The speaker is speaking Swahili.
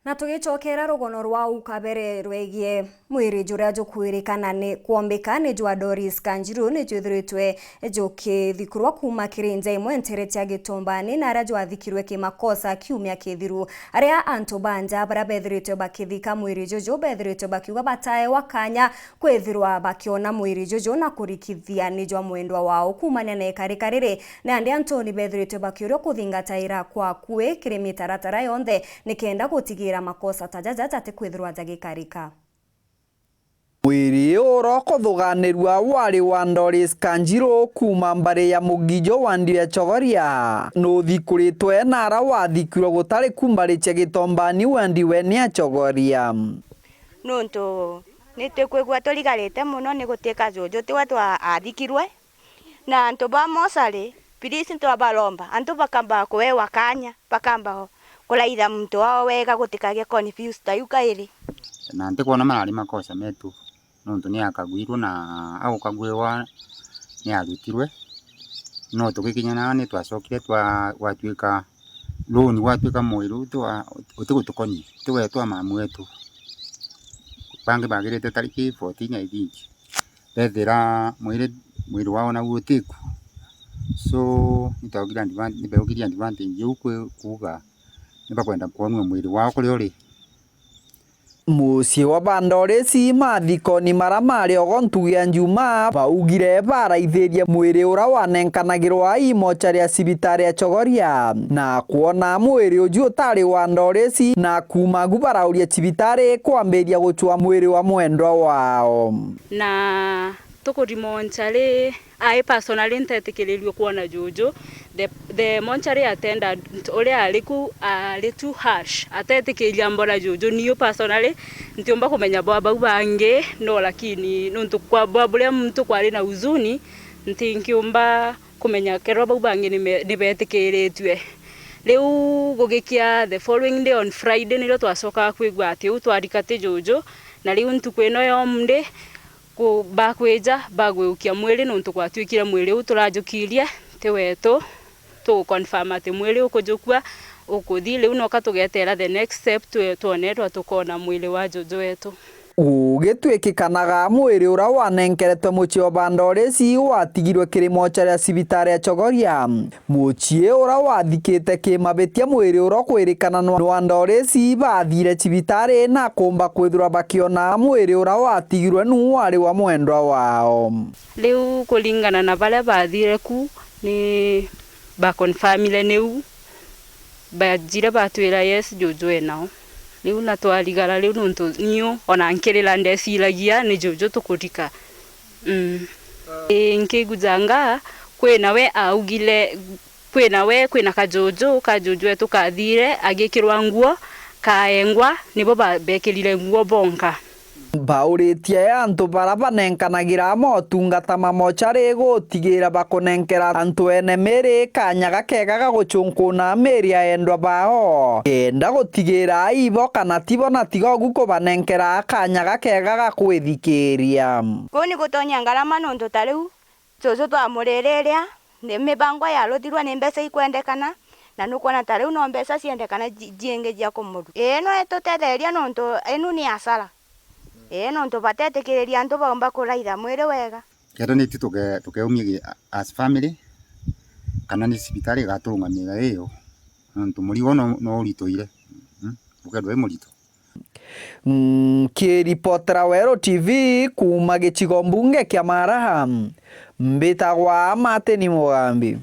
Na tugicokera rugono rwa ukabere rwegie mwiri juria jukwirikana ni kuombika ni jwa Doris Kanjiru ni juthiritwe jukithikurwa kuma kirinja imwe ntereti ya Gitumbani na aria jwathikirwe kimakosa kiumia kithiru. Aria antu banja baria bethiritwe bakithika mwiri juju bethiritwe bakiuga batae wakanya kwithirwa bakiona mwiri juju na kurikithia ni jwa mwendwa wao kumania na ikarika riri na andi antu ni bethiritwe bakiurio kuthingataira kwa kue kiri mitaratara yonthe nikenda gutigira makosa tajaja ati kwithirwa jagikarika. Mwiri uroko thuganirwa wari wa Doris Kanjiru kuma mbare ya mugijo wa Ndia Chogoria nuthikuritwe na ara wathikirwo gutari kumbari cia Gitumbani wendiwe ni Chogoria nuntu nitikwigua turigarite muno ni gutika jojo tiwa twa athikirwe na antu ba mosari pirisi ntwa balomba antu bakamba kuewa kanya bakamba kulaitha mtu wao wega gutikagia confused tayuka iri na ntikuona marari makosa metu nuntu ni akagwirwo na agukagwewa ni arutirwe no tugikinyana ni twacokire twatuika loan gwatuika mwiru utigutukoni tiwe twa mamu wetu bangi bagirite tariki 14 I think bethira mwiri wao na gutiku so nitaugiria advantage ukwe kuga nibakwenda kuonwa mwiri wao kuri uri muciĩ wa Doris mathikoni maramari ogontugia njuma baugire baraithĩria mwĩrĩ ũra wanenkanagĩrwa imocha rĩa cibitari ya Chogoria na kuona mwĩrĩ ũju ũtarĩ wa Doris na kuma barauria cibitari kwambĩria gũchua mwĩrĩ wa mwendwa wao na tukuri monchari I personally ntetikiririo kuona jojo the monchari attendant uria aliku too harsh atetikiria mbora jojo niyo personally ntiomba kumenya baba bange no lakini nuntu kwa baba mtu kwari na huzuni ntinkiomba kumenya kero baba bange ni betikiritwe riu gugikia the following day on Friday niro twacoka kwigwa ati utwarikate jojo na riu ntukweno yomde bakweja bagweukia mwiri nuntu gwatwikira mwiri uturajukiria tiwetu tu confirm ati mwiri ukujukua ukuthi riu no katugetera the next step tuonetwa tukona mwiri wa jojo wetu ugitwikikanaga mwiri ura wanenkeretwe muciĩ wa Doris watigirwe kirimocha ria cibitari ya Chogoria muciĩ ura wathikite kimabetia mwiri ura kwirikana wa Doris bathire cibitari na kumba kwithura bakiona mwiri ura watigirwe nu wari wa mwendwa wao riu kulingana na baria bathire ku ni ba confirmile niu bajira batwira yes jojo enao riu na twarigara riu nuntu niu ona nkirira ndeciragia ni jojo tukurika nkigujanga kwina we augile kwina kajojo wetu kathire agikirwa nguo kaengwa nibo bekirire nguo bonka bauritie antu bara banenkanagira motungata mamochari gutigira bakunenkera antu ene meri kanyaga kega gaguchunkuna meri ya endwa bao kenda gutigira ibo kana tibo na tigo guko banenkera kanyaga kega gakwithikiria kuni gutonya ngarama nuntu tariu coco twamurireria ni mibango ya rutirwa ni mbeca ikwendekana na nukuona tariu no mbeca ciendekana jienge jia kumuru no etutetheria nuntu enu ni asara nuntu batetikiriria antu baumba kuraitha mwiri wega kero ni tukeumia as family kana ni cibitari gaturungamira iyo nuntu murigo no uritoire ukendwa murito kiripotera Wero TV kuma gicigo mbunge kia Maraha mbitagwa Martin Mugambi.